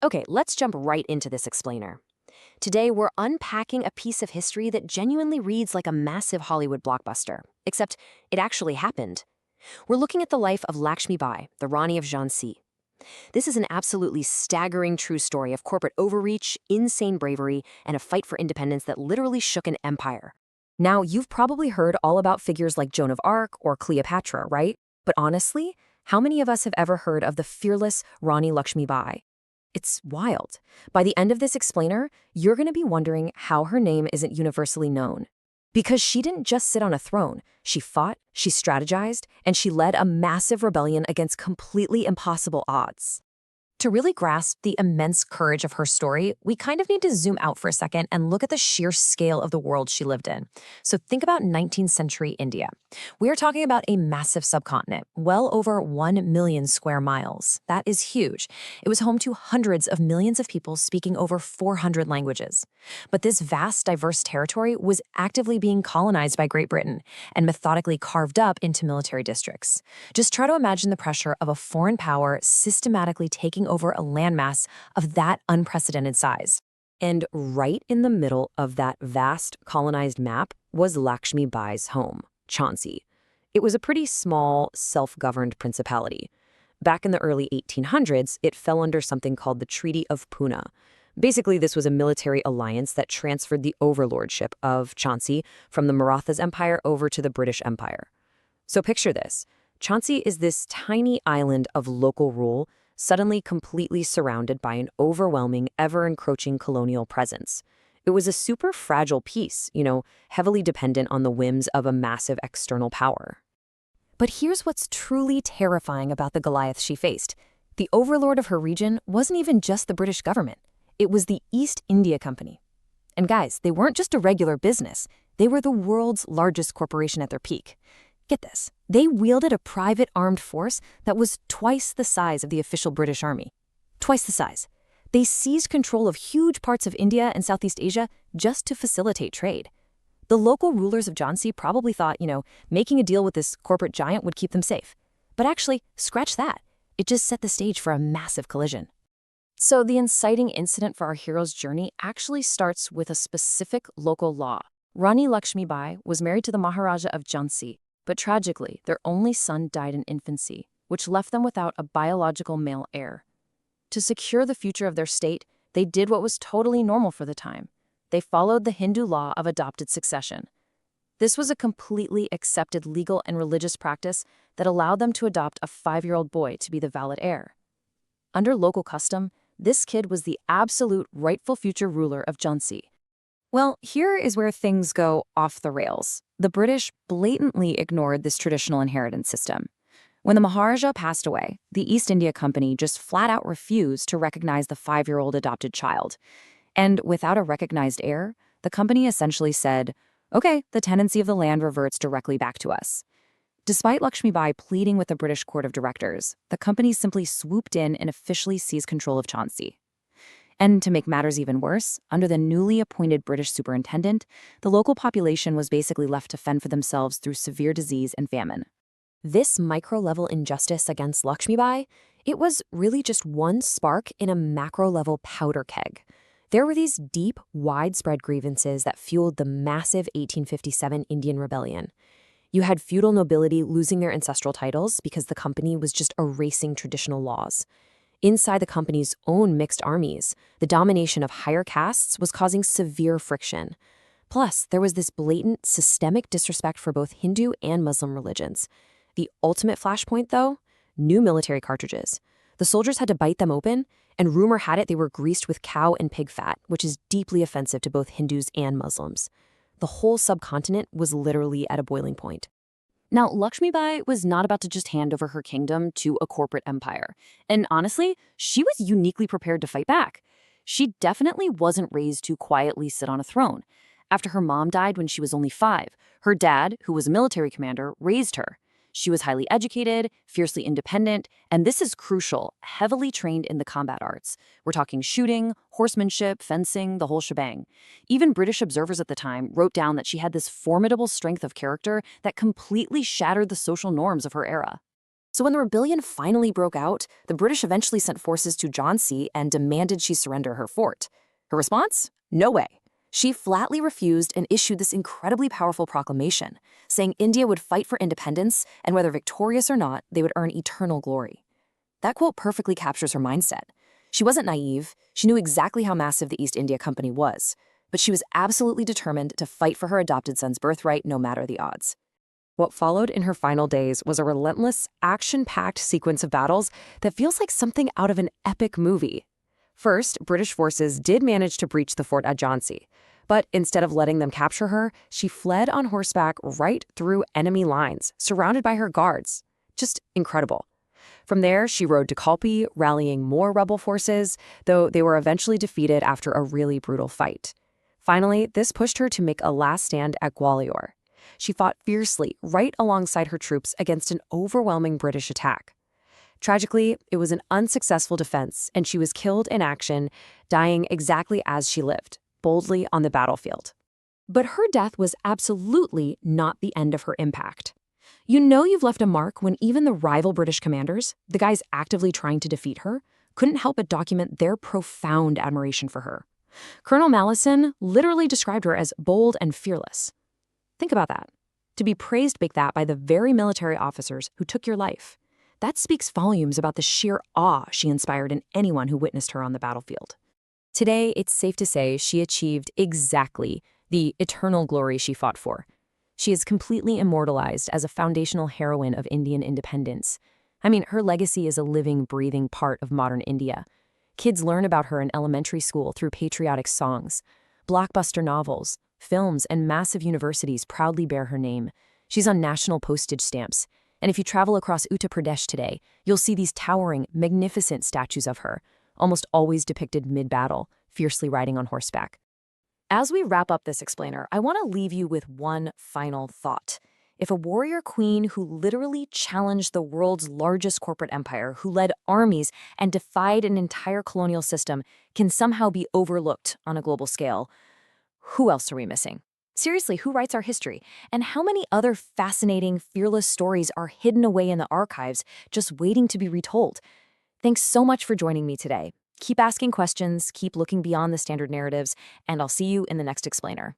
Okay, let's jump right into this explainer. Today, we're unpacking a piece of history that genuinely reads like a massive Hollywood blockbuster, except it actually happened. We're looking at the life of Lakshmibai, the Rani of Jhansi. This is an absolutely staggering true story of corporate overreach, insane bravery, and a fight for independence that literally shook an empire. Now, you've probably heard all about figures like Joan of Arc or Cleopatra, right? But honestly, how many of us have ever heard of the fearless Rani Lakshmibai? It's wild. By the end of this explainer, you're going to be wondering how her name isn't universally known. Because she didn't just sit on a throne. She fought, she strategized, and she led a massive rebellion against completely impossible odds. To really grasp the immense courage of her story, we kind of need to zoom out for a second and look at the sheer scale of the world she lived in. So think about 19th century India. We are talking about a massive subcontinent, well over 1 million square miles. That is huge. It was home to hundreds of millions of people speaking over 400 languages. But this vast, diverse territory was actively being colonized by Great Britain and methodically carved up into military districts. Just try to imagine the pressure of a foreign power systematically taking over a landmass of that unprecedented size. And right in the middle of that vast colonized map was Lakshmi Bai's home, Jhansi. It was a pretty small, self-governed principality. Back in the early 1800s, it fell under something called the Treaty of Poona. Basically, this was a military alliance that transferred the overlordship of Jhansi from the Marathas Empire over to the British Empire. So picture this. Jhansi is this tiny island of local rule, suddenly completely surrounded by an overwhelming, ever-encroaching colonial presence. It was a super fragile piece, heavily dependent on the whims of a massive external power. But here's what's truly terrifying about the Goliath she faced. The overlord of her region wasn't even just the British government. It was the East India Company. And guys, they weren't just a regular business. They were the world's largest corporation at their peak. Get this, they wielded a private armed force that was twice the size of the official British Army. Twice the size. They seized control of huge parts of India and Southeast Asia just to facilitate trade. The local rulers of Jhansi probably thought, making a deal with this corporate giant would keep them safe. But actually, scratch that. It just set the stage for a massive collision. So the inciting incident for our hero's journey actually starts with a specific local law. Rani Lakshmibai was married to the Maharaja of Jhansi. But tragically, their only son died in infancy, which left them without a biological male heir. To secure the future of their state, they did what was totally normal for the time. They followed the Hindu law of adopted succession. This was a completely accepted legal and religious practice that allowed them to adopt a 5-year-old boy to be the valid heir. Under local custom, this kid was the absolute rightful future ruler of Jhansi. Well, here is where things go off the rails. The British blatantly ignored this traditional inheritance system. When the Maharaja passed away, the East India Company just flat out refused to recognize the 5-year-old adopted child. And without a recognized heir, the company essentially said, okay, the tenancy of the land reverts directly back to us. Despite Lakshmibai pleading with the British Court of Directors, the company simply swooped in and officially seized control of Jhansi. And to make matters even worse, under the newly appointed British superintendent, the local population was basically left to fend for themselves through severe disease and famine. This micro-level injustice against Lakshmibai, it was really just one spark in a macro-level powder keg. There were these deep, widespread grievances that fueled the massive 1857 Indian Rebellion. You had feudal nobility losing their ancestral titles because the company was just erasing traditional laws. Inside the company's own mixed armies, the domination of higher castes was causing severe friction. Plus, there was this blatant, systemic disrespect for both Hindu and Muslim religions. The ultimate flashpoint, though? New military cartridges. The soldiers had to bite them open, and rumor had it they were greased with cow and pig fat, which is deeply offensive to both Hindus and Muslims. The whole subcontinent was literally at a boiling point. Now, Lakshmibai was not about to just hand over her kingdom to a corporate empire. And honestly, she was uniquely prepared to fight back. She definitely wasn't raised to quietly sit on a throne. After her mom died when she was only 5, her dad, who was a military commander, raised her. She was highly educated, fiercely independent, and this is crucial, heavily trained in the combat arts. We're talking shooting, horsemanship, fencing, the whole shebang. Even British observers at the time wrote down that she had this formidable strength of character that completely shattered the social norms of her era. So when the rebellion finally broke out, the British eventually sent forces to Jhansi and demanded she surrender her fort. Her response? No way. She flatly refused and issued this incredibly powerful proclamation, saying India would fight for independence, and whether victorious or not, they would earn eternal glory. That quote perfectly captures her mindset. She wasn't naive, she knew exactly how massive the East India Company was, but she was absolutely determined to fight for her adopted son's birthright no matter the odds. What followed in her final days was a relentless, action-packed sequence of battles that feels like something out of an epic movie. First, British forces did manage to breach the fort at Jhansi, but instead of letting them capture her, she fled on horseback right through enemy lines, surrounded by her guards. Just incredible. From there, she rode to Kalpi, rallying more rebel forces, though they were eventually defeated after a really brutal fight. Finally, this pushed her to make a last stand at Gwalior. She fought fiercely right alongside her troops against an overwhelming British attack. Tragically, it was an unsuccessful defense, and she was killed in action, dying exactly as she lived, boldly on the battlefield. But her death was absolutely not the end of her impact. You know you've left a mark when even the rival British commanders, the guys actively trying to defeat her, couldn't help but document their profound admiration for her. Colonel Mallison literally described her as bold and fearless. Think about that. To be praised like that by the very military officers who took your life. That speaks volumes about the sheer awe she inspired in anyone who witnessed her on the battlefield. Today, it's safe to say she achieved exactly the eternal glory she fought for. She is completely immortalized as a foundational heroine of Indian independence. I mean, her legacy is a living, breathing part of modern India. Kids learn about her in elementary school through patriotic songs. Blockbuster novels, films, and massive universities proudly bear her name. She's on national postage stamps. And if you travel across Uttar Pradesh today, you'll see these towering, magnificent statues of her, almost always depicted mid-battle, fiercely riding on horseback. As we wrap up this explainer, I want to leave you with one final thought. If a warrior queen who literally challenged the world's largest corporate empire, who led armies and defied an entire colonial system, can somehow be overlooked on a global scale, who else are we missing? Seriously, who writes our history? And how many other fascinating, fearless stories are hidden away in the archives, just waiting to be retold? Thanks so much for joining me today. Keep asking questions, keep looking beyond the standard narratives, and I'll see you in the next explainer.